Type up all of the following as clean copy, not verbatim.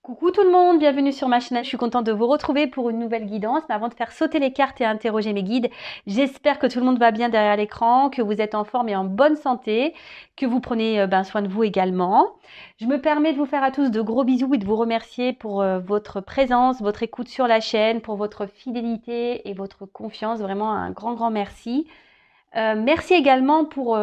Coucou tout le monde, bienvenue sur ma chaîne. Je suis contente de vous retrouver pour une nouvelle guidance. Mais avant de faire sauter les cartes et interroger mes guides, j'espère que tout le monde va bien derrière l'écran, que vous êtes en forme et en bonne santé, que vous prenez soin de vous également. Je me permets de vous faire à tous de gros bisous et de vous remercier pour votre présence, votre écoute sur la chaîne, pour votre fidélité et votre confiance. Vraiment un grand merci. Merci également pour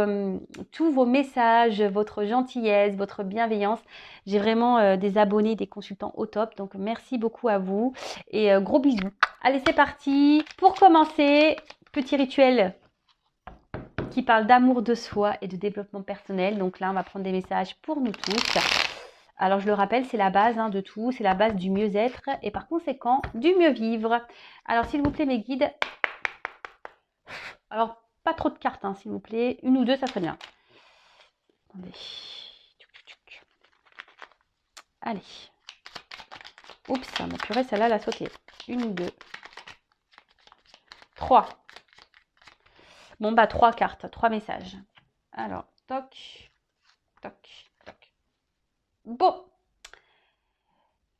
tous vos messages, votre gentillesse, votre bienveillance. J'ai vraiment des abonnés, des consultants au top. Donc, merci beaucoup à vous et gros bisous. Allez, c'est parti. Pour commencer, petit rituel qui parle d'amour de soi et de développement personnel. Donc là, on va prendre des messages pour nous tous. Alors, je le rappelle, c'est la base de tout. C'est la base du mieux-être et par conséquent, du mieux vivre. Alors, s'il vous plaît, mes guides. Alors, pas trop de cartes, s'il vous plaît. Une ou deux, ça serait bien. Attendez. Allez. Oups, ma purée, celle-là, elle a sauté. Une ou deux. Trois. Bon, bah, trois cartes, trois messages. Alors, toc, toc, toc. Bon.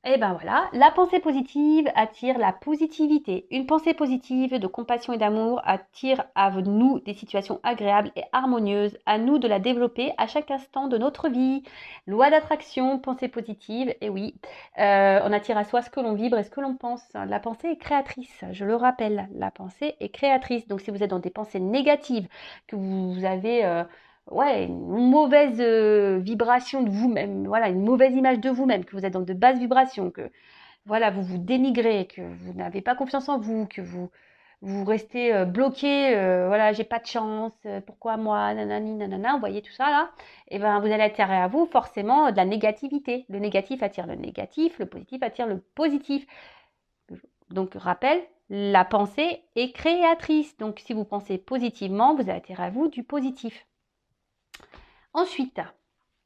Et ben voilà, la pensée positive attire la positivité. Une pensée positive de compassion et d'amour attire à nous des situations agréables et harmonieuses. À nous de la développer à chaque instant de notre vie. Loi d'attraction, pensée positive. Et oui, on attire à soi ce que l'on vibre et ce que l'on pense. La pensée est créatrice, je le rappelle. La pensée est créatrice. Donc si vous êtes dans des pensées négatives, que vous avez... une mauvaise vibration de vous-même, voilà, une mauvaise image de vous-même, que vous êtes dans de basses vibrations, que voilà, vous vous dénigrez, que vous n'avez pas confiance en vous, que vous restez bloqué, voilà, j'ai pas de chance, pourquoi moi, nanani, nanana, vous voyez tout ça là, et ben vous allez attirer à vous forcément de la négativité. Le négatif attire le négatif, le positif attire le positif. Donc rappel, la pensée est créatrice. Donc si vous pensez positivement, vous allez attirer à vous du positif. Ensuite,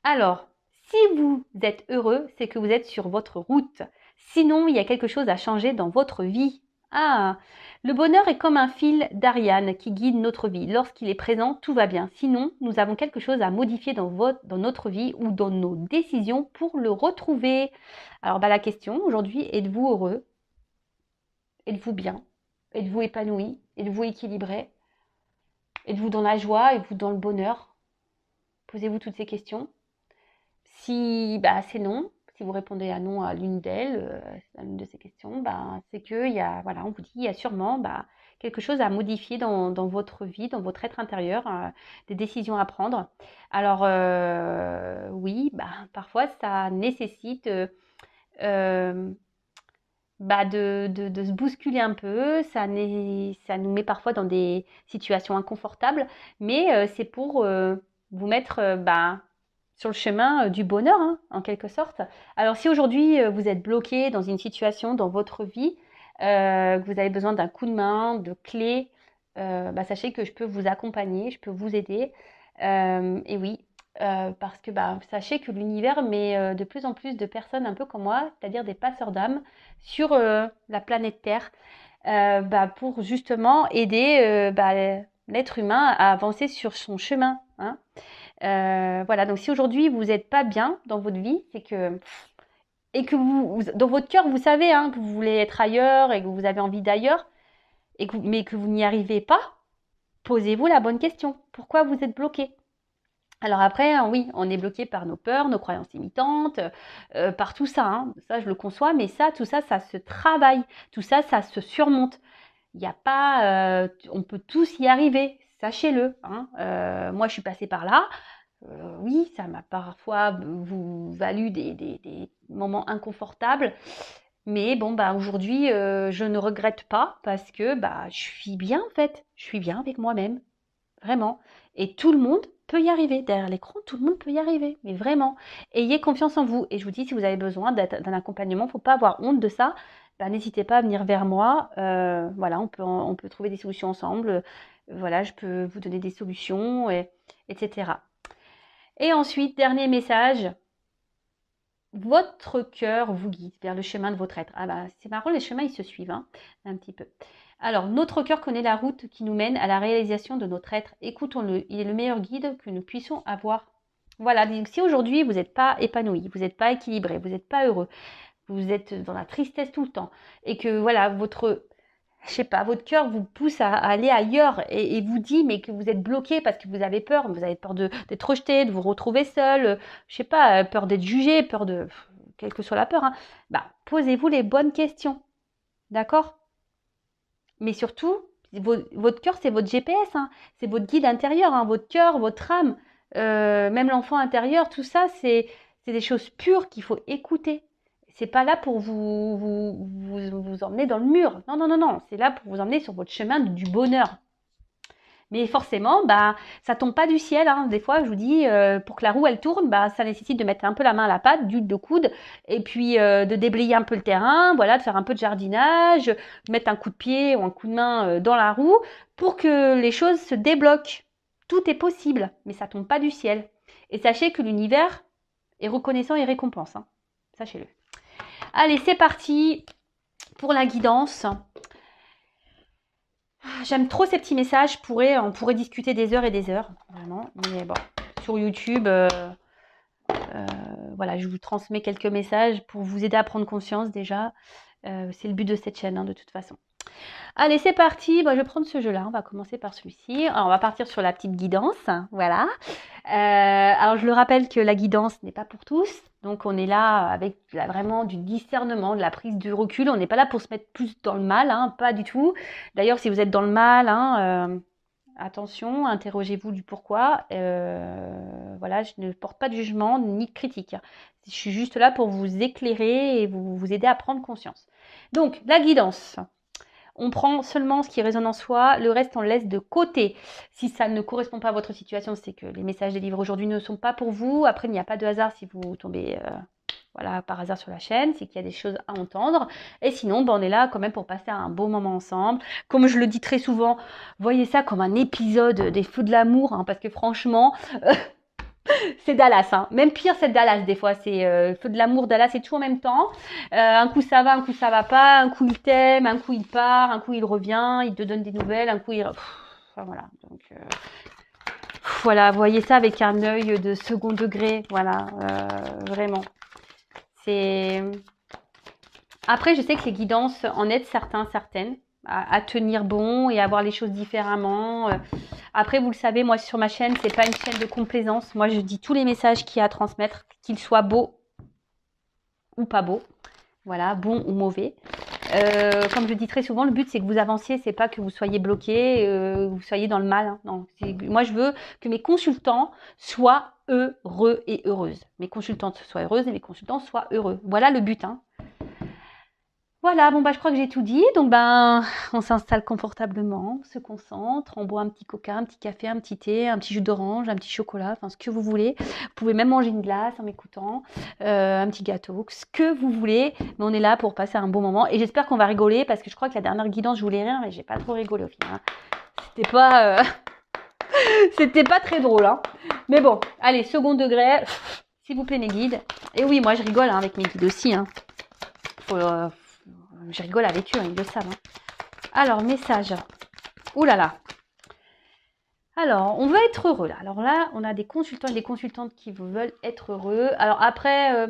alors, si vous êtes heureux, c'est que vous êtes sur votre route. Sinon, il y a quelque chose à changer dans votre vie. Ah, le bonheur est comme un fil d'Ariane qui guide notre vie. Lorsqu'il est présent, tout va bien. Sinon, nous avons quelque chose à modifier dans notre vie ou dans nos décisions pour le retrouver. Alors, la question aujourd'hui, êtes-vous heureux? Êtes-vous bien? Êtes-vous épanoui? Êtes-vous équilibré? Êtes-vous dans la joie? Êtes-vous dans le bonheur? Posez-vous toutes ces questions. Si c'est non, si vous répondez à non à l'une d'elles, à l'une de ces questions, c'est que voilà, on vous dit, il y a sûrement quelque chose à modifier dans votre vie, dans votre être intérieur, des décisions à prendre. Alors oui, parfois ça nécessite de se bousculer un peu, ça nous met parfois dans des situations inconfortables, mais c'est pour vous mettre sur le chemin du bonheur, en quelque sorte. Alors si aujourd'hui vous êtes bloqué dans une situation dans votre vie, que vous avez besoin d'un coup de main, de clés, sachez que je peux vous accompagner, je peux vous aider. Et oui, parce que sachez que l'univers met de plus en plus de personnes un peu comme moi, c'est-à-dire des passeurs d'âme, sur la planète Terre, pour justement aider l'être humain à avancer sur son chemin. Voilà, donc si aujourd'hui vous n'êtes pas bien dans votre vie, c'est que et que dans votre cœur vous savez que vous voulez être ailleurs et que vous avez envie d'ailleurs, mais que vous n'y arrivez pas, posez-vous la bonne question. Pourquoi vous êtes bloqué? Alors après, oui, on est bloqué par nos peurs, nos croyances limitantes, par tout ça. Ça, je le conçois, mais tout ça, ça se travaille. Tout ça, ça se surmonte. Il n'y a pas, on peut tous y arriver, sachez-le. Moi, je suis passée par là. Oui, ça m'a parfois valu des moments inconfortables. Mais bon, aujourd'hui, je ne regrette pas parce que je suis bien en fait. Je suis bien avec moi-même. Vraiment. Et tout le monde peut y arriver. Derrière l'écran, tout le monde peut y arriver. Mais vraiment. Ayez confiance en vous. Et je vous dis, si vous avez besoin d'un accompagnement, il ne faut pas avoir honte de ça. N'hésitez pas à venir vers moi. Voilà, on peut trouver des solutions ensemble. Voilà, je peux vous donner des solutions, etc. Et ensuite, dernier message. Votre cœur vous guide vers le chemin de votre être. C'est marrant, les chemins, ils se suivent, un petit peu. Alors, notre cœur connaît la route qui nous mène à la réalisation de notre être. Écoutons-le, il est le meilleur guide que nous puissions avoir. Voilà, donc si aujourd'hui vous n'êtes pas épanoui, vous n'êtes pas équilibré, vous n'êtes pas heureux, que vous êtes dans la tristesse tout le temps et que voilà, je sais pas, votre cœur vous pousse à aller ailleurs et vous dit mais que vous êtes bloqué parce que vous avez peur d'être rejeté, de vous retrouver seul, je sais pas, peur d'être jugé, peur de quelle que soit la peur, hein, bah posez-vous les bonnes questions, d'accord? Mais surtout, votre cœur c'est votre GPS, hein, c'est votre guide intérieur, hein, votre cœur, votre âme, même l'enfant intérieur, tout ça c'est des choses pures qu'il faut écouter. C'est pas là pour vous emmener dans le mur. Non, non, non, non. C'est là pour vous emmener sur votre chemin du bonheur. Mais forcément, bah, ça tombe pas du ciel. Hein. Des fois, je vous dis, pour que la roue elle tourne, bah, ça nécessite de mettre un peu la main à la pâte, d'huile de coude, et puis de déblayer un peu le terrain, voilà, de faire un peu de jardinage, de mettre un coup de pied ou un coup de main dans la roue pour que les choses se débloquent. Tout est possible, mais ça tombe pas du ciel. Et sachez que l'univers est reconnaissant et récompense. Hein. Sachez-le. Allez, c'est parti pour la guidance. J'aime trop ces petits messages. On pourrait discuter des heures et des heures, vraiment. Mais bon, sur YouTube, voilà, je vous transmets quelques messages pour vous aider à prendre conscience déjà. C'est le but de cette chaîne, hein, de toute façon. Allez, c'est parti. Bon, je vais prendre ce jeu-là. On va commencer par celui-ci. Alors, on va partir sur la petite guidance. Voilà. Alors, je le rappelle que la guidance n'est pas pour tous. Donc, on est là avec vraiment du discernement, de la prise de recul. On n'est pas là pour se mettre plus dans le mal, hein, pas du tout. D'ailleurs, si vous êtes dans le mal, hein, attention, interrogez-vous du pourquoi. Voilà, je ne porte pas de jugement ni de critique. Je suis juste là pour vous éclairer et vous aider à prendre conscience. Donc, la guidance. On prend seulement ce qui résonne en soi, le reste on le laisse de côté. Si ça ne correspond pas à votre situation, c'est que les messages des livres aujourd'hui ne sont pas pour vous. Après, il n'y a pas de hasard si vous tombez voilà, par hasard sur la chaîne, c'est qu'il y a des choses à entendre. Et sinon, on est là quand même pour passer un beau moment ensemble. Comme je le dis très souvent, voyez ça comme un épisode des Feux de l'amour, hein, parce que franchement... c'est Dallas, hein. Même pire, c'est Dallas des fois. C'est Feu de l'amour, Dallas, c'est tout en même temps. Un coup ça va, un coup ça va pas. Un coup il t'aime, un coup il part, un coup il revient, il te donne des nouvelles, un coup il... Enfin, voilà. Donc voilà, voyez ça avec un œil de second degré. Voilà, vraiment. C'est... Après, je sais que les guidances en aident certains, certaines à tenir bon et à voir les choses différemment. Après, vous le savez, moi sur ma chaîne, c'est pas une chaîne de complaisance. Moi, je dis tous les messages qu'il y a à transmettre, qu'ils soient beaux ou pas beaux. Voilà, bons ou mauvais. Comme je dis très souvent, le but c'est que vous avanciez, c'est pas que vous soyez bloqué, vous soyez dans le mal. Hein. Non, moi je veux que mes consultants soient heureux et heureuses. Mes consultantes soient heureuses et mes consultants soient heureux. Voilà le but. Hein. Voilà, bon bah je crois que j'ai tout dit. Donc on s'installe confortablement, on se concentre, on boit un petit coca, un petit café, un petit thé, un petit jus d'orange, un petit chocolat, enfin ce que vous voulez. Vous pouvez même manger une glace en m'écoutant, un petit gâteau, ce que vous voulez. Mais on est là pour passer un bon moment et j'espère qu'on va rigoler parce que je crois que la dernière guidance je voulais rire mais j'ai pas trop rigolé au final. Hein. C'était pas très drôle. Hein. Mais bon, allez, second degré, s'il vous plaît mes guides. Et oui, moi je rigole hein, avec mes guides aussi. Hein. Je rigole avec eux, ils le savent. Hein. Alors, message. Ouh là là. Alors, on veut être heureux là. Alors là, on a des consultants et des consultantes qui veulent être heureux. Alors après,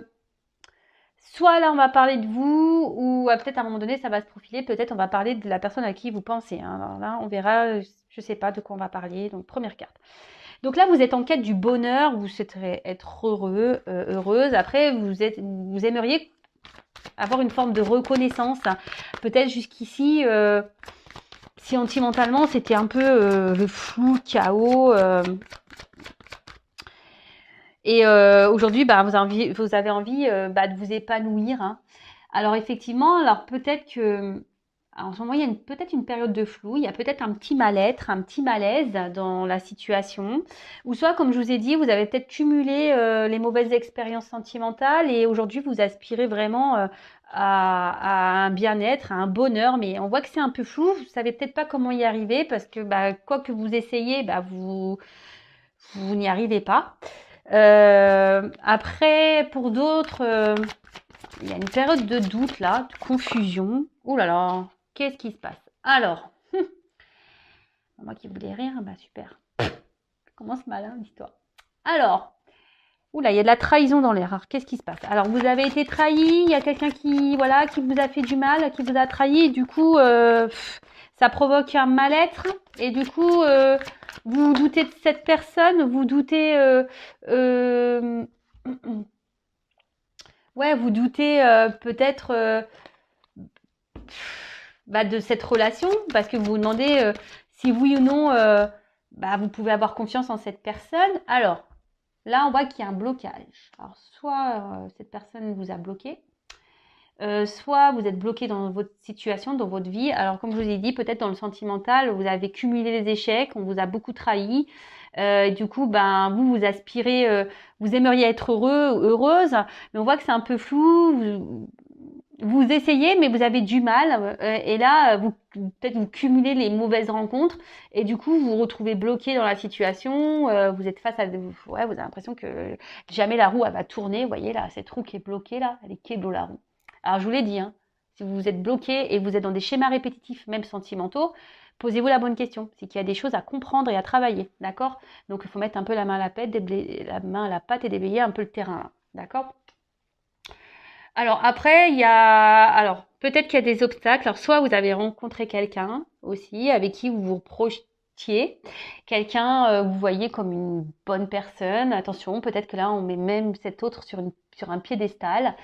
soit là, on va parler de vous, ou peut-être à un moment donné, ça va se profiler. Peut-être on va parler de la personne à qui vous pensez. Hein. Alors là, on verra, je ne sais pas de quoi on va parler. Donc, première carte. Donc là, vous êtes en quête du bonheur, vous souhaiterez être heureux, heureuse. Après, vous aimeriez avoir une forme de reconnaissance. Peut-être jusqu'ici, sentimentalement, c'était un peu le flou, le chaos. Et aujourd'hui, vous avez envie de vous épanouir. Hein. Alors effectivement, alors peut-être que en ce moment, il y a peut-être une période de flou, il y a peut-être un petit mal-être, un petit malaise dans la situation. Ou soit, comme je vous ai dit, vous avez peut-être cumulé les mauvaises expériences sentimentales et aujourd'hui, vous aspirez vraiment à un bien-être, à un bonheur. Mais on voit que c'est un peu flou, vous savez peut-être pas comment y arriver parce que quoi que vous essayez, vous n'y arrivez pas. Après, pour d'autres, il y a une période de doute là, de confusion. Ouh là là, qu'est-ce qui se passe? Alors, moi qui voulais rire, super. Ça commence mal, hein, l'histoire. Alors, Oula, il y a de la trahison dans l'air. Alors, qu'est-ce qui se passe? Alors, vous avez été trahi, il y a quelqu'un qui, voilà, qui vous a fait du mal, qui vous a trahi, et du coup, ça provoque un mal-être, et du coup, vous doutez de cette personne, vous doutez, euh, ouais, vous doutez peut-être de cette relation, parce que vous vous demandez si oui ou non, vous pouvez avoir confiance en cette personne. Alors, là, on voit qu'il y a un blocage. Alors, soit cette personne vous a bloqué, soit vous êtes bloqué dans votre situation, dans votre vie. Alors, comme je vous ai dit, peut-être dans le sentimental, vous avez cumulé les échecs, on vous a beaucoup trahi. Du coup, vous aspirez, vous aimeriez être heureux, heureuse, mais on voit que c'est un peu flou. Vous essayez, mais vous avez du mal. Et là, peut-être vous cumulez les mauvaises rencontres. Et du coup, vous vous retrouvez bloqué dans la situation. Vous êtes face à... Ouais, vous avez l'impression que jamais la roue, elle va tourner. Vous voyez, là, cette roue qui est bloquée, là, elle est kéblo, la roue. Alors, je vous l'ai dit, hein, si vous êtes bloqué et vous êtes dans des schémas répétitifs, même sentimentaux, posez-vous la bonne question. C'est qu'il y a des choses à comprendre et à travailler. D'accord? Donc, il faut mettre un peu la main à la pâte, la main à la pâte et déblayer un peu le terrain. Là. D'accord? Alors après, il y a alors peut-être qu'il y a des obstacles. Alors soit vous avez rencontré quelqu'un aussi avec qui vous vous projetiez, quelqu'un vous voyez comme une bonne personne. Attention, peut-être que là on met même cet autre sur un piédestal.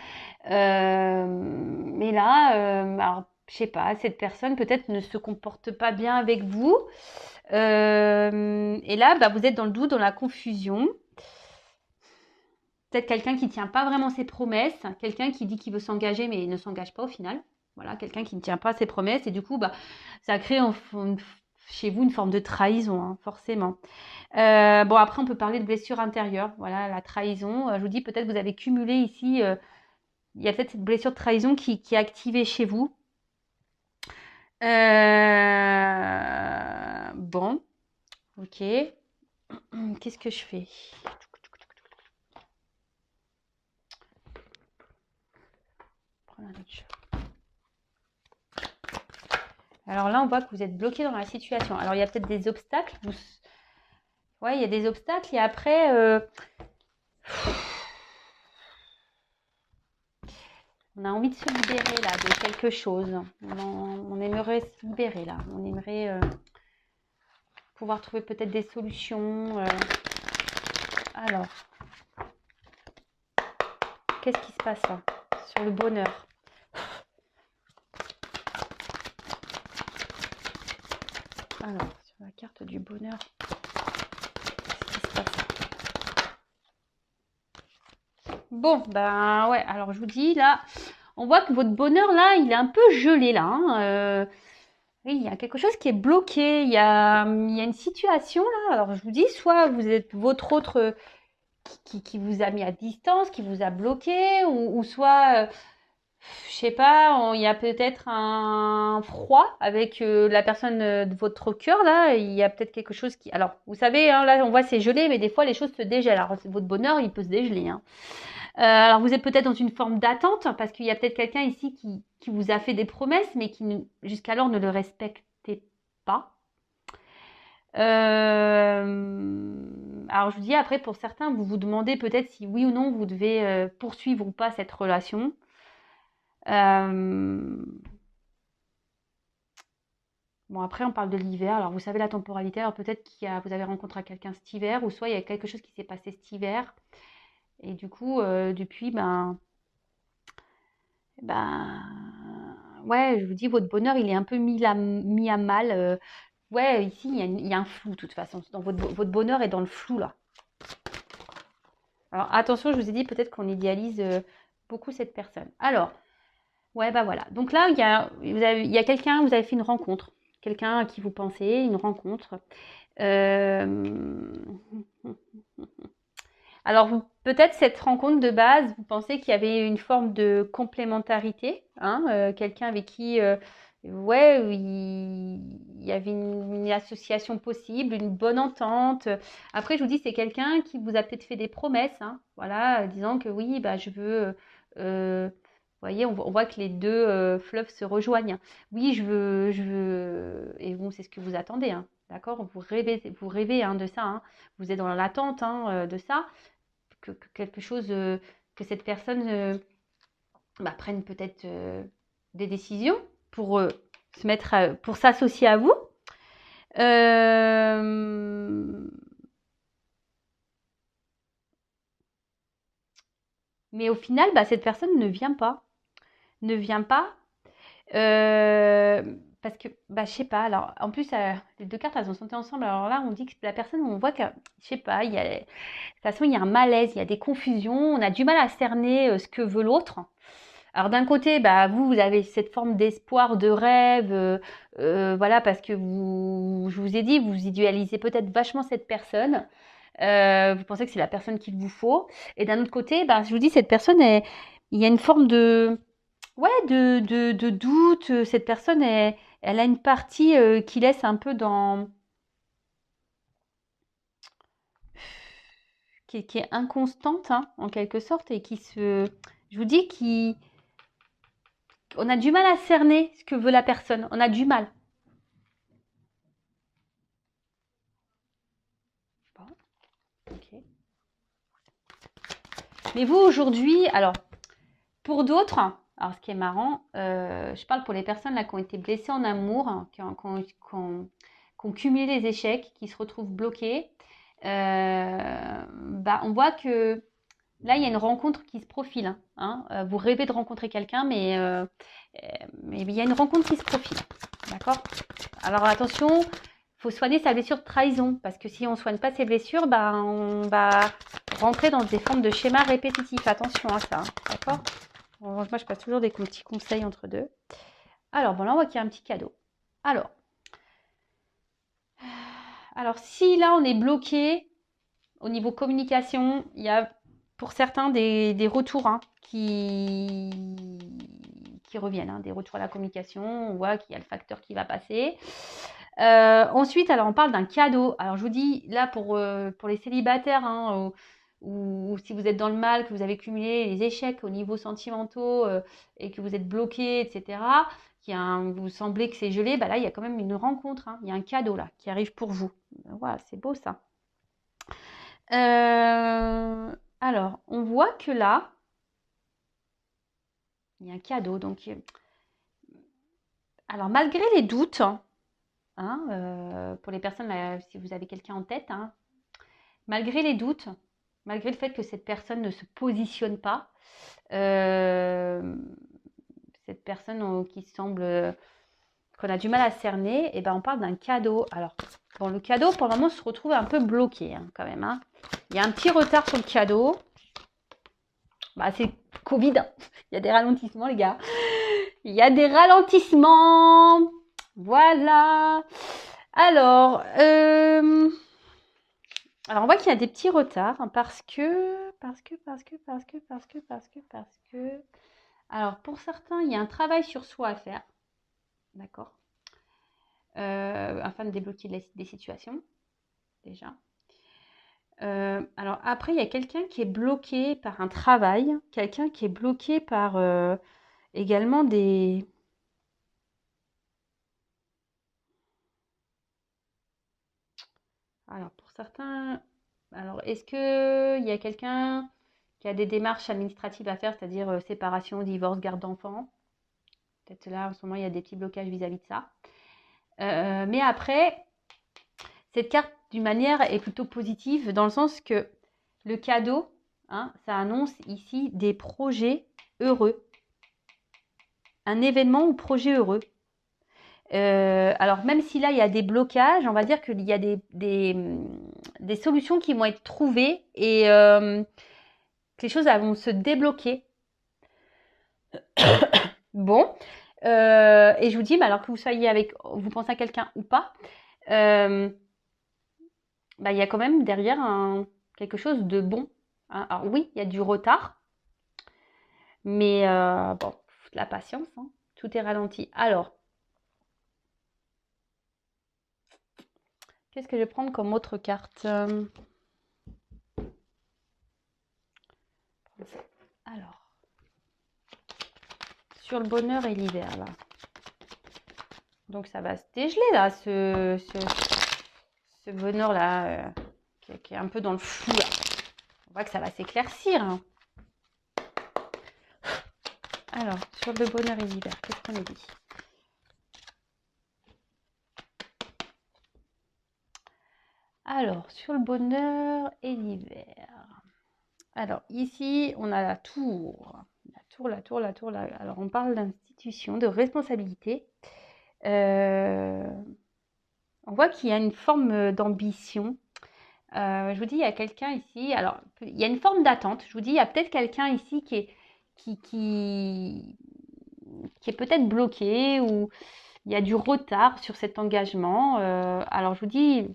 Mais là, alors je sais pas, cette personne peut-être ne se comporte pas bien avec vous. Et là, vous êtes dans le doute, dans la confusion. Peut-être quelqu'un qui ne tient pas vraiment ses promesses, quelqu'un qui dit qu'il veut s'engager mais il ne s'engage pas au final. Voilà, quelqu'un qui ne tient pas ses promesses et du coup, ça crée chez vous une forme de trahison, hein, forcément. Bon, après, on peut parler de blessure intérieure. Voilà, la trahison. Je vous dis, peut-être vous avez cumulé ici, il y a peut-être cette blessure de trahison qui est activée chez vous. Bon, ok. Qu'est-ce que je fais? Alors là, on voit que vous êtes bloqué dans la situation. Alors, il y a peut-être des obstacles. Ouais, il y a des obstacles. Et après, on a envie de se libérer là de quelque chose. On aimerait se libérer là. On aimerait pouvoir trouver peut-être des solutions. Alors, qu'est-ce qui se passe là sur le bonheur? Alors, sur la carte du bonheur, qu'est-ce qui se passe? Bon, ouais, alors je vous dis là, on voit que votre bonheur là, il est un peu gelé là. Hein, oui, il y a quelque chose qui est bloqué, il y a une situation là. Alors je vous dis, soit vous êtes votre autre qui vous a mis à distance, qui vous a bloqué, ou soit, je sais pas, il y a peut-être un froid avec la personne de votre cœur là. Il y a peut-être quelque chose qui. Alors, vous savez, hein, là on voit c'est gelé, mais des fois les choses se dégèlent. Alors votre bonheur, il peut se dégeler. Hein. Alors vous êtes peut-être dans une forme d'attente parce qu'il y a peut-être quelqu'un ici qui vous a fait des promesses, mais qui jusqu'alors ne le respectait pas. Alors je vous dis après pour certains vous vous demandez peut-être si oui ou non vous devez poursuivre ou pas cette relation. Bon après on parle de l'hiver. Alors vous savez la temporalité. Alors peut-être vous avez rencontré quelqu'un cet hiver ou soit il y a quelque chose qui s'est passé cet hiver et du coup depuis ouais je vous dis votre bonheur il est un peu mis à mal. Ouais, ici, il y a un flou, de toute façon. Dans votre bonheur est dans le flou, là. Alors, attention, je vous ai dit peut-être qu'on idéalise beaucoup cette personne. Alors, ouais, voilà. Donc là, il y a quelqu'un, vous avez fait une rencontre. Quelqu'un à qui vous pensez, une rencontre. Alors, peut-être cette rencontre de base, vous pensez qu'il y avait une forme de complémentarité. Hein, quelqu'un avec qui... ouais, il y avait une association possible, une bonne entente. Après, je vous dis, c'est quelqu'un qui vous a peut-être fait des promesses, hein, voilà, disant que oui, je veux. Vous voyez, on voit que les deux fleuves se rejoignent. Oui, je veux. Et bon, c'est ce que vous attendez, hein, d'accord? Vous rêvez hein, de ça. Hein. Vous êtes dans l'attente hein, de ça. que quelque chose, que cette personne prenne peut-être des décisions pour se mettre pour s'associer à vous. Mais au final, cette personne ne vient pas. Ne vient pas. Parce que, je sais pas. Alors, en plus, les deux cartes, elles ont sauté ensemble. Alors là, on dit que la personne, on voit que, je sais pas, de toute façon, il y a un malaise, il y a des confusions. On a du mal à cerner ce que veut l'autre. Alors d'un côté, vous avez cette forme d'espoir, de rêve, voilà, parce que je vous ai dit, vous idéalisez peut-être vachement cette personne. Vous pensez que c'est la personne qu'il vous faut. Et d'un autre côté, je vous dis, cette personne, il y a une forme de, ouais, de doute. Cette personne, elle a une partie qui laisse un peu dans, qui est inconstante, hein, en quelque sorte, et je vous dis, on a du mal à cerner ce que veut la personne. On a du mal. Bon, ok. Mais vous, aujourd'hui, alors, pour d'autres, alors ce qui est marrant, je parle pour les personnes là qui ont été blessées en amour, hein, qui ont cumulé les échecs, qui se retrouvent bloquées. On voit que là, il y a une rencontre qui se profile. Hein. Vous rêvez de rencontrer quelqu'un, mais il y a une rencontre qui se profile. D'accord? Alors attention, il faut soigner sa blessure de trahison, parce que si on ne soigne pas ses blessures, on va rentrer dans des formes de schémas répétitifs. Attention à ça, d'accord? Moi, je passe toujours des petits conseils entre deux. Alors, bon, là, on voit qu'il y a un petit cadeau. Alors, si là, on est bloqué au niveau communication, il y a pour certains des retours qui reviennent, hein, des retours à la communication. On voit qu'il y a le facteur qui va passer. Ensuite, alors on parle d'un cadeau. Alors je vous dis là pour les célibataires, hein, ou si vous êtes dans le mal, que vous avez cumulé les échecs au niveau sentimentaux et que vous êtes bloqué, etc. Vous semblez que c'est gelé, là il y a quand même une rencontre. Hein, il y a un cadeau là qui arrive pour vous. Voilà, c'est beau ça. Alors, on voit que là, il y a un cadeau. Donc, alors malgré les doutes, pour les personnes, là, si vous avez quelqu'un en tête, malgré les doutes, malgré le fait que cette personne ne se positionne pas, cette personne qui semble qu'on a du mal à cerner, on parle d'un cadeau. Alors, bon, le cadeau, pour le moment, se retrouve un peu bloqué quand même. Hein. Il y a un petit retard sur le cadeau. C'est Covid. Il y a des ralentissements, les gars. Il y a des ralentissements. Voilà. Alors, on voit qu'il y a des petits retards parce que. Alors, pour certains, il y a un travail sur soi à faire. D'accord. Afin de débloquer des situations. Déjà. Alors, après, il y a quelqu'un qui est bloqué par un travail. Quelqu'un qui est bloqué par également des. Alors, pour certains, est-ce qu'il y a quelqu'un qui a des démarches administratives à faire, c'est-à-dire séparation, divorce, garde d'enfants? Peut-être là, en ce moment, il y a des petits blocages vis-à-vis de ça. Mais après, cette carte, d'une manière, est plutôt positive dans le sens que le cadeau, ça annonce ici des projets heureux. Un événement ou projet heureux. Alors même si là il y a des blocages, on va dire qu'il y a des solutions qui vont être trouvées et que les choses vont se débloquer. Bon, et je vous dis, alors que vous pensez à quelqu'un ou pas, il y a quand même derrière quelque chose de bon. Hein. Alors oui, il y a du retard, mais bon, la patience, hein, tout est ralenti. Alors, qu'est-ce que je vais prendre comme autre carte? Alors, sur le bonheur et l'hiver, là. Donc, ça va se dégeler, là, ce bonheur-là, qui est un peu dans le flou, là. voit que ça va s'éclaircir. Hein. Alors, sur le bonheur et l'hiver, qu'est-ce qu'on a dit? Alors, sur le bonheur et l'hiver. Alors, ici, on a la tour. La tour, la tour, la tour. Alors, on parle d'institution, de responsabilité. On voit qu'il y a une forme d'ambition. Je vous dis, il y a quelqu'un ici. Alors, il y a une forme d'attente. Je vous dis, il y a peut-être quelqu'un ici qui est peut-être bloqué ou il y a du retard sur cet engagement. Alors, je vous dis,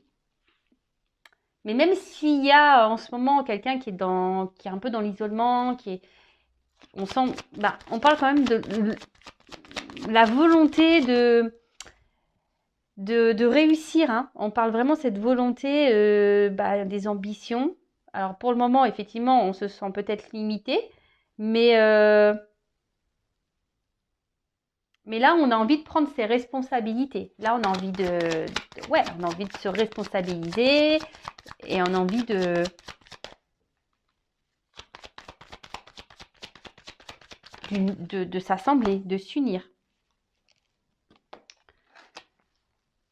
mais même s'il y a en ce moment quelqu'un qui est un peu dans l'isolement, on sent, on parle quand même de la volonté de réussir. Hein. On parle vraiment de cette volonté, des ambitions. Alors pour le moment, effectivement, on se sent peut-être limité, mais là, on a envie de prendre ses responsabilités. Là, on a envie on a envie de se responsabiliser et on a envie de s'assembler, de s'unir.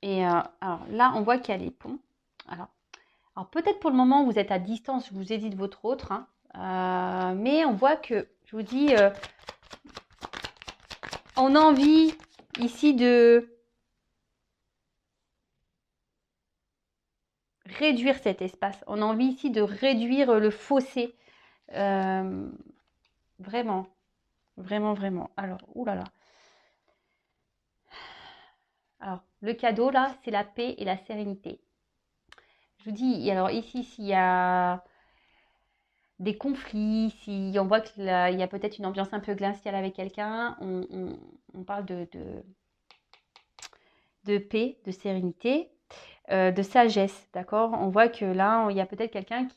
Et alors là, on voit qu'il y a les ponts. Alors peut-être pour le moment, vous êtes à distance, je vous ai dit de votre autre. Hein, mais on voit que, je vous dis, on a envie ici de réduire cet espace. On a envie ici de réduire le fossé. Vraiment. Vraiment, vraiment. Alors, oulala. Alors, le cadeau, là, c'est la paix et la sérénité. Je vous dis, alors ici, s'il y a des conflits, si on voit qu'il y a peut-être une ambiance un peu glaciale avec quelqu'un, on parle de paix, de sérénité, de sagesse, d'accord? On voit que là, il y a peut-être quelqu'un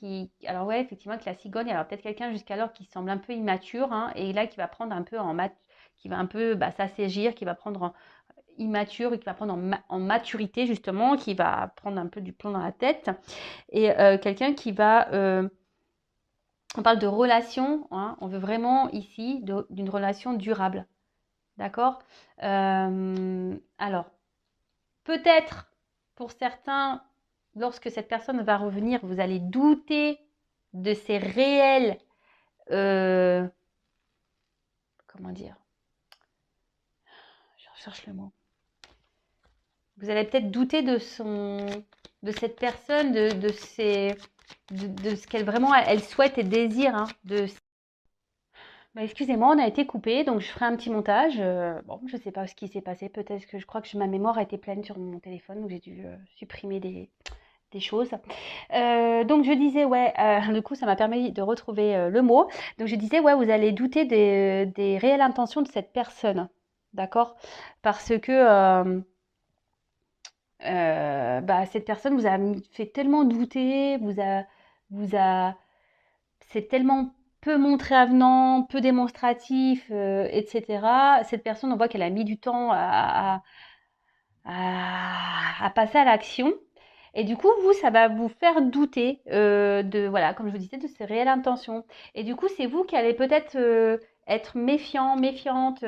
alors ouais, effectivement, que la cigogne, alors peut-être quelqu'un jusqu'alors qui semble un peu immature, hein, et là qui va prendre un peu qui va un peu s'assagir, qui va prendre immature et qui va prendre en maturité justement, qui va prendre un peu du plomb dans la tête, et quelqu'un qui va on parle de relation, hein, on veut vraiment ici d'une relation durable, d'accord? Alors, peut-être pour certains, lorsque cette personne va revenir, vous allez douter de ses réels, comment dire? Je recherche le mot. Vous allez peut-être douter de cette personne, de ce qu'elle vraiment elle souhaite et désire. Hein, excusez-moi, on a été coupé, donc je ferai un petit montage. Bon, je ne sais pas ce qui s'est passé. Peut-être que je crois que ma mémoire a été pleine sur mon téléphone, donc j'ai dû supprimer des choses. Donc je disais, ouais, du coup ça m'a permis de retrouver le mot. Donc je disais, ouais, vous allez douter des réelles intentions de cette personne. D'accord? Parce que cette personne vous a fait tellement douter, c'est tellement peu montré avenant, peu démonstratif, etc. Cette personne, on voit qu'elle a mis du temps à passer à l'action. Et du coup, vous, ça va vous faire douter voilà, comme je vous disais, de ses réelles intentions. Et du coup, c'est vous qui allez peut-être être méfiant, méfiante,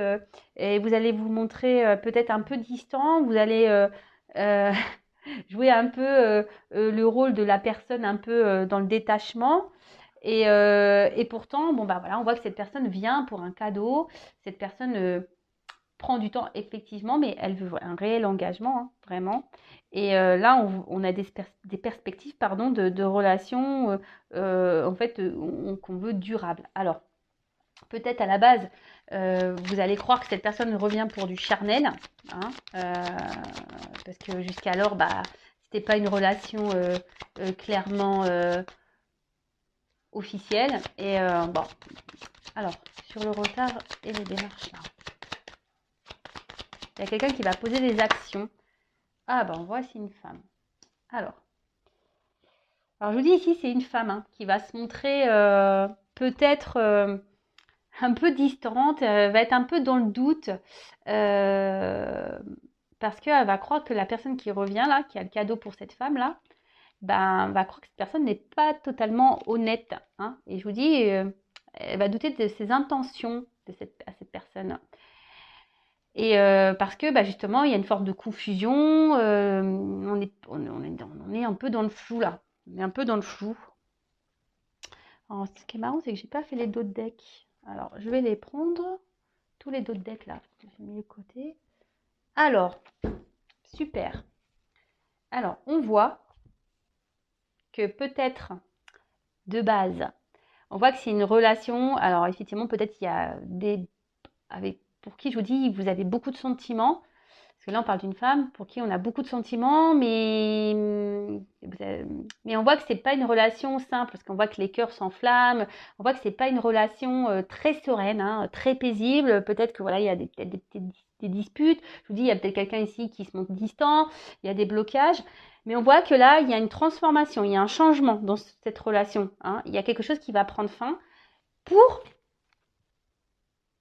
et vous allez vous montrer peut-être un peu distant. Vous allez euh, jouer un peu le rôle de la personne un peu dans le détachement. Et pourtant, voilà, on voit que cette personne vient pour un cadeau. Cette personne prend du temps, effectivement, mais elle veut un réel engagement, hein, vraiment. Et là, on a des perspectives pardon, de relations en fait, qu'on veut durables. Alors, peut-être à la base, vous allez croire que cette personne revient pour du charnel, hein, parce que jusqu'alors, c'était pas une relation clairement officielle. Et bon, alors, sur le retard et les démarches là. Il y a quelqu'un qui va poser des actions. Ah ben voici une femme. Alors je vous dis ici, c'est une femme hein, qui va se montrer peut-être un peu distante, va être un peu dans le doute, parce qu'elle va croire que la personne qui revient là, qui a le cadeau pour cette femme là, ben, va croire que cette personne n'est pas totalement honnête, hein. Et je vous dis, elle va douter de ses intentions à cette personne. Et parce que bah, justement, il y a une forme de confusion. On est un peu dans le flou là. On est un peu dans le flou. Alors, ce qui est marrant, c'est que j'ai pas fait les dos de deck. Alors, je vais les prendre. Tous les dos de deck là. J'ai mis de côté. Alors, super. Alors, on voit que peut-être de base, on voit que c'est une relation. Alors, effectivement, peut-être il y a des pour qui je vous dis, vous avez beaucoup de sentiments. Parce que là, on parle d'une femme pour qui on a beaucoup de sentiments, mais on voit que c'est pas une relation simple, parce qu'on voit que les cœurs s'enflamment. On voit que c'est pas une relation très sereine, hein, très paisible. Peut-être que voilà, il y a peut-être des disputes. Je vous dis, il y a peut-être quelqu'un ici qui se montre distant. Il y a des blocages. Mais on voit que là, il y a une transformation, il y a un changement dans cette relation, hein. Il y a quelque chose qui va prendre fin pour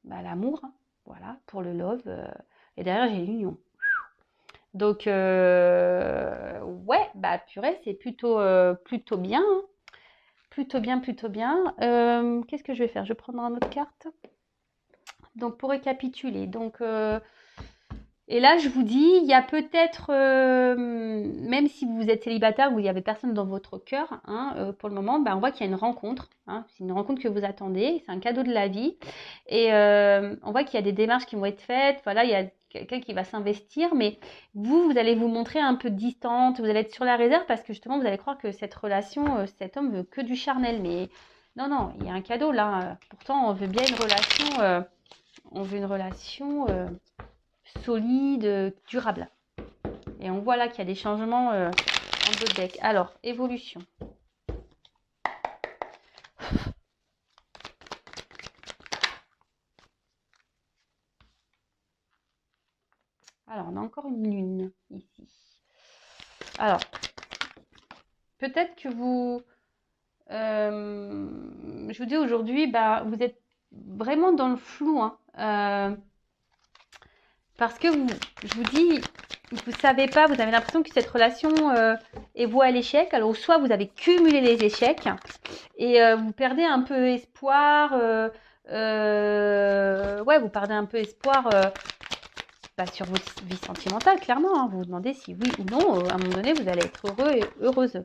bah, l'amour, hein. Voilà, pour le love. Et derrière, j'ai l'union. Donc, ouais, bah purée, c'est plutôt bien, hein. Plutôt bien, plutôt bien. Qu'est-ce que je vais faire? Je vais prendre une autre carte. Donc, pour récapituler, donc, et là, je vous dis, il y a peut-être, même si vous êtes célibataire ou il n'y avait personne dans votre cœur, hein, pour le moment, bah, on voit qu'il y a une rencontre, hein. C'est une rencontre que vous attendez, c'est un cadeau de la vie. Et on voit qu'il y a des démarches qui vont être faites. Voilà, il y a quelqu'un qui va s'investir, mais vous allez vous montrer un peu distante, vous allez être sur la réserve parce que justement, vous allez croire que cette relation, cet homme veut que du charnel. Mais non, non, il y a un cadeau là. Pourtant, on veut bien une relation, on veut une relation solide, durable. Et on voit là qu'il y a des changements en dos de deck. Alors, évolution. Alors, on a encore une lune ici. Alors, peut-être que vous, je vous dis aujourd'hui, bah, vous êtes vraiment dans le flou, hein, parce que je vous dis, vous savez pas, vous avez l'impression que cette relation est vouée à l'échec. Alors, soit vous avez cumulé les échecs et vous perdez un peu espoir. Ouais, vous perdez un peu espoir bah, sur votre vie sentimentale, clairement, hein. Vous vous demandez si oui ou non, à un moment donné, vous allez être heureux et heureuse.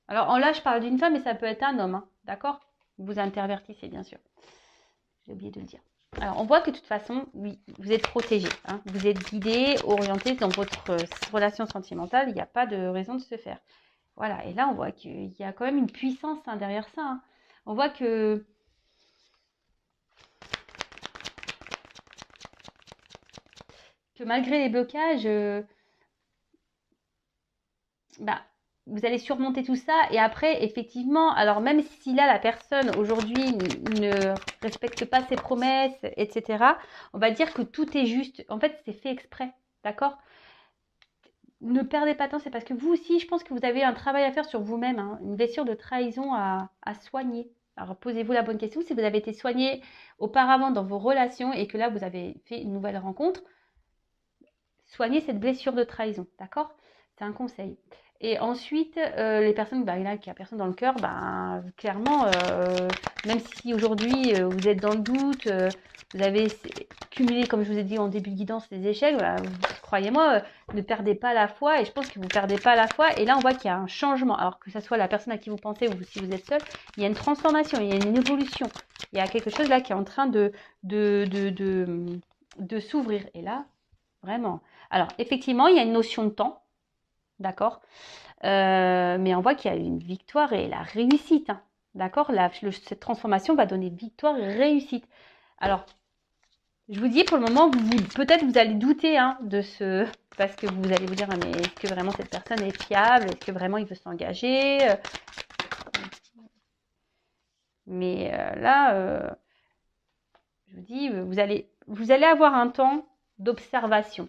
Alors là, je parle d'une femme, mais ça peut être un homme, hein, d'accord? Vous intervertissez, bien sûr. J'ai oublié de le dire. Alors, on voit que de toute façon, oui, vous êtes protégé, hein. Vous êtes guidé, orienté dans votre relation sentimentale. Il n'y a pas de raison de se faire. Voilà. Et là, on voit qu'il y a quand même une puissance, hein, derrière ça, hein. On voit que malgré les blocages, bah, vous allez surmonter tout ça. Et après, effectivement, alors même si là, la personne aujourd'hui ne respecte pas ses promesses, etc., on va dire que tout est juste. En fait, c'est fait exprès. D'accord? Ne perdez pas de temps, c'est parce que vous aussi, je pense que vous avez un travail à faire sur vous-même, hein, une blessure de trahison à soigner. Alors, posez-vous la bonne question. Si vous avez été soigné auparavant dans vos relations et que là, vous avez fait une nouvelle rencontre, soignez cette blessure de trahison. D'accord? C'est un conseil. Et ensuite, les personnes, bah, là, qui a personne dans le cœur, bah, clairement, même si aujourd'hui vous êtes dans le doute, vous avez cumulé, comme je vous ai dit en début de guidance, les échecs, bah, croyez-moi, ne perdez pas la foi. Et je pense que vous ne perdez pas la foi. Et là, on voit qu'il y a un changement. Alors que ce soit la personne à qui vous pensez ou si vous êtes seul, il y a une transformation, il y a une évolution. Il y a quelque chose là qui est en train de s'ouvrir. Et là, vraiment. Alors, effectivement, il y a une notion de temps. D'accord? Mais on voit qu'il y a une victoire et la réussite, hein. D'accord? Cette transformation va donner victoire et réussite. Alors, je vous dis, pour le moment, peut-être vous allez douter, hein, de ce... Parce que vous allez vous dire, mais est-ce que vraiment cette personne est fiable? Est-ce que vraiment il veut s'engager? Mais là, je vous dis, vous allez avoir un temps d'observation,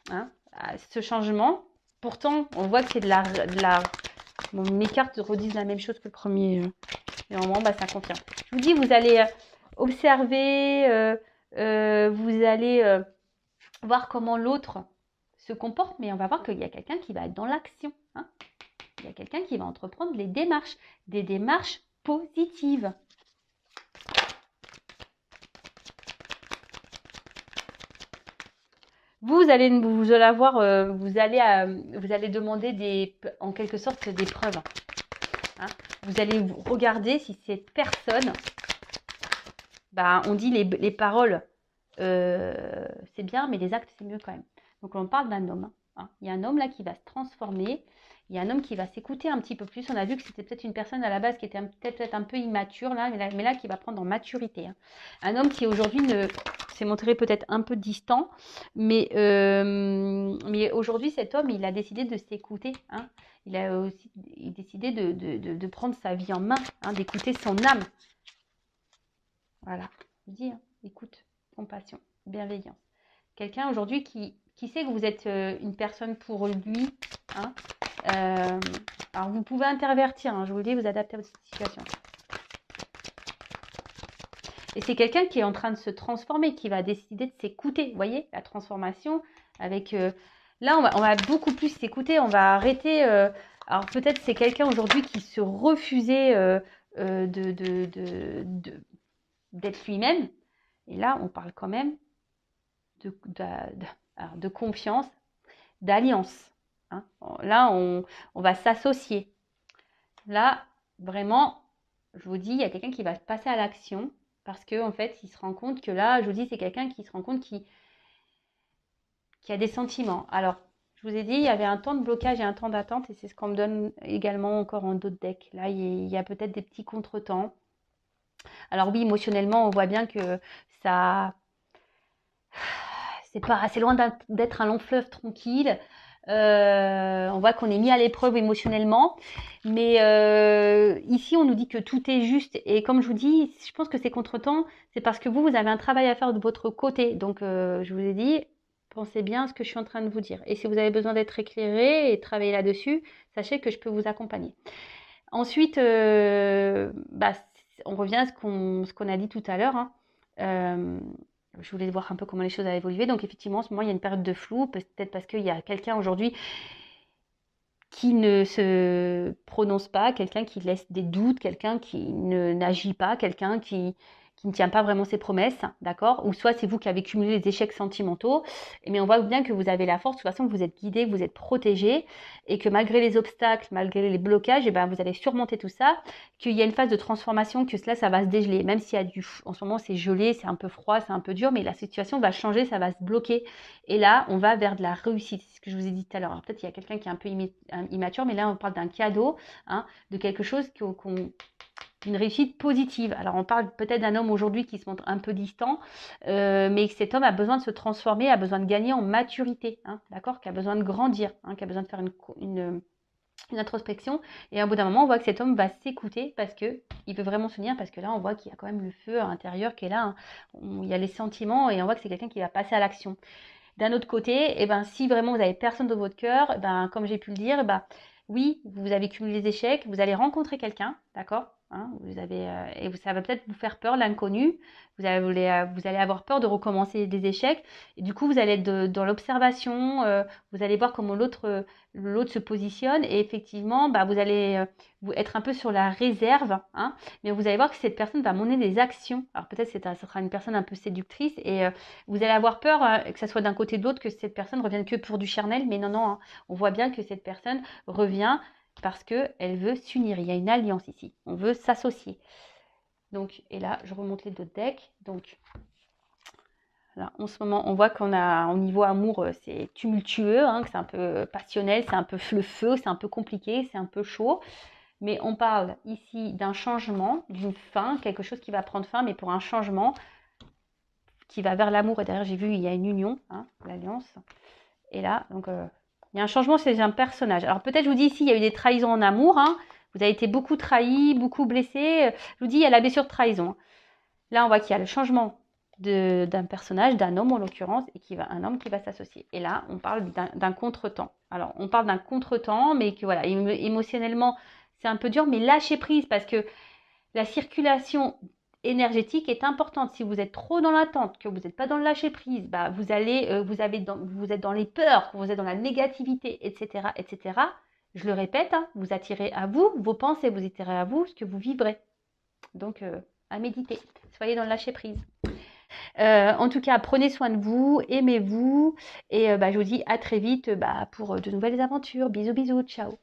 hein, à ce changement. Pourtant, on voit que c'est de la... Bon, mes cartes redisent la même chose que le premier. Et au moment, bah, ça confirme. Je vous dis, vous allez observer, vous allez voir comment l'autre se comporte, mais on va voir qu'il y a quelqu'un qui va être dans l'action, hein. il y a quelqu'un qui va entreprendre des démarches positives. Vous allez demander en quelque sorte des preuves. Hein. Vous allez regarder si cette personne, on dit les paroles, c'est bien, mais les actes, c'est mieux quand même. Donc, on parle d'un homme. Hein. Il y a un homme là qui va se transformer. Il y a un homme qui va s'écouter un petit peu plus. On a vu que c'était peut-être une personne à la base qui était peut-être un peu immature, là, mais là qui va prendre en maturité. Hein. Un homme qui aujourd'hui s'est montré peut-être un peu distant, mais aujourd'hui, cet homme, il a décidé de s'écouter. Hein. Il a aussi décidé de prendre sa vie en main, hein, d'écouter son âme. Voilà, je vous dis, hein, écoute, compassion, bienveillance. Quelqu'un aujourd'hui qui sait que vous êtes une personne pour lui. Hein. Alors, vous pouvez intervertir, hein, je vous le dis, vous adaptez à votre situation. Et c'est quelqu'un qui est en train de se transformer, qui va décider de s'écouter. Vous voyez, la transformation avec... là, on va beaucoup plus s'écouter, on va arrêter... alors, peut-être c'est quelqu'un aujourd'hui qui se refusait d'être lui-même. Et là, on parle quand même de confiance, d'alliance. Hein. Là, on va s'associer. Là, vraiment, je vous dis, il y a quelqu'un qui va passer à l'action parce qu'en fait, il se rend compte que là, je vous dis, c'est quelqu'un qui se rend compte qui a des sentiments. Alors, je vous ai dit, il y avait un temps de blocage et un temps d'attente et c'est ce qu'on me donne également encore en d'autres decks. Là, il y a peut-être des petits contretemps. Alors oui, émotionnellement, on voit bien que ça... c'est loin d'être un long fleuve tranquille. On voit qu'on est mis à l'épreuve émotionnellement. Mais ici, on nous dit que tout est juste. Et comme je vous dis, je pense que ces contretemps, c'est parce que vous avez un travail à faire de votre côté. Donc, je vous ai dit, pensez bien à ce que je suis en train de vous dire. Et si vous avez besoin d'être éclairé et de travailler là-dessus, sachez que je peux vous accompagner. Ensuite, on revient à ce qu'on a dit tout à l'heure. Hein. Je voulais voir un peu comment les choses avaient évolué. Donc, effectivement, en ce moment, il y a une période de flou. Peut-être parce qu'il y a quelqu'un aujourd'hui qui ne se prononce pas, quelqu'un qui laisse des doutes, quelqu'un qui n'agit pas, quelqu'un qui ne tient pas vraiment ses promesses, d'accord? Ou soit c'est vous qui avez cumulé les échecs sentimentaux, mais on voit bien que vous avez la force, de toute façon, que vous êtes guidé, que vous êtes protégé, et que malgré les obstacles, malgré les blocages, vous allez surmonter tout ça, qu'il y a une phase de transformation, que cela, ça va se dégeler, même s'il y a en ce moment, c'est gelé, c'est un peu froid, c'est un peu dur, mais la situation va changer, ça va se bloquer, et là, on va vers de la réussite, c'est ce que je vous ai dit tout à l'heure. Alors peut-être il y a quelqu'un qui est un peu immature, mais là, on parle d'un cadeau, hein, de quelque chose d'une réussite positive. Alors, on parle peut-être d'un homme aujourd'hui qui se montre un peu distant, mais cet homme a besoin de se transformer, a besoin de gagner en maturité, hein, d'accord, qui a besoin de grandir, hein, qui a besoin de faire une introspection. Et à un bout d'un moment, on voit que cet homme va s'écouter parce qu'il veut vraiment s'unir, parce que là, on voit qu'il y a quand même le feu à l'intérieur qui est là. Hein. Il y a les sentiments et on voit que c'est quelqu'un qui va passer à l'action. D'un autre côté, si vraiment vous n'avez personne dans votre cœur, comme j'ai pu le dire, oui, vous avez cumulé les échecs, vous allez rencontrer quelqu'un, d'accord, hein, et ça va peut-être vous faire peur, l'inconnu, vous allez avoir peur de recommencer des échecs, et du coup, vous allez être dans l'observation, vous allez voir comment l'autre se positionne, et effectivement, vous allez être un peu sur la réserve, hein, mais vous allez voir que cette personne va mener des actions. Alors peut-être ça sera une personne un peu séductrice, et vous allez avoir peur que ça soit d'un côté ou de l'autre, que cette personne revienne que pour du charnel, mais non, hein, on voit bien que cette personne revient parce qu'elle veut s'unir. Il y a une alliance ici, on veut s'associer. Donc, et là, je remonte les deux decks. Donc, là, en ce moment, on voit qu'on a, au niveau amour, c'est tumultueux, hein, que c'est un peu passionnel, c'est un peu le feu, c'est un peu compliqué, c'est un peu chaud. Mais on parle ici d'un changement, d'une fin, quelque chose qui va prendre fin, mais pour un changement qui va vers l'amour. Et derrière, j'ai vu, il y a une union, hein, l'alliance. Et là, donc, il y a un changement chez un personnage. Alors peut-être, je vous dis ici, il y a eu des trahisons en amour. Hein. Vous avez été beaucoup trahi, beaucoup blessé. Je vous dis, il y a la blessure de trahison. Là, on voit qu'il y a le changement d'un personnage, d'un homme en l'occurrence, et un homme qui va s'associer. Et là, on parle d'un contretemps. Alors, on parle d'un contretemps, mais que voilà, émotionnellement, c'est un peu dur, mais lâchez prise parce que la circulation énergétique est importante. Si vous êtes trop dans l'attente, que vous n'êtes pas dans le lâcher prise, vous êtes dans les peurs, que vous êtes dans la négativité, etc., etc., Je le répète, hein, vous attirez à vous vos pensées, vous attirez à vous ce que vous vibrez. Donc, à méditer. Soyez dans le lâcher prise. En tout cas, prenez soin de vous, aimez-vous. Et je vous dis à très vite pour de nouvelles aventures. Bisous, bisous, ciao.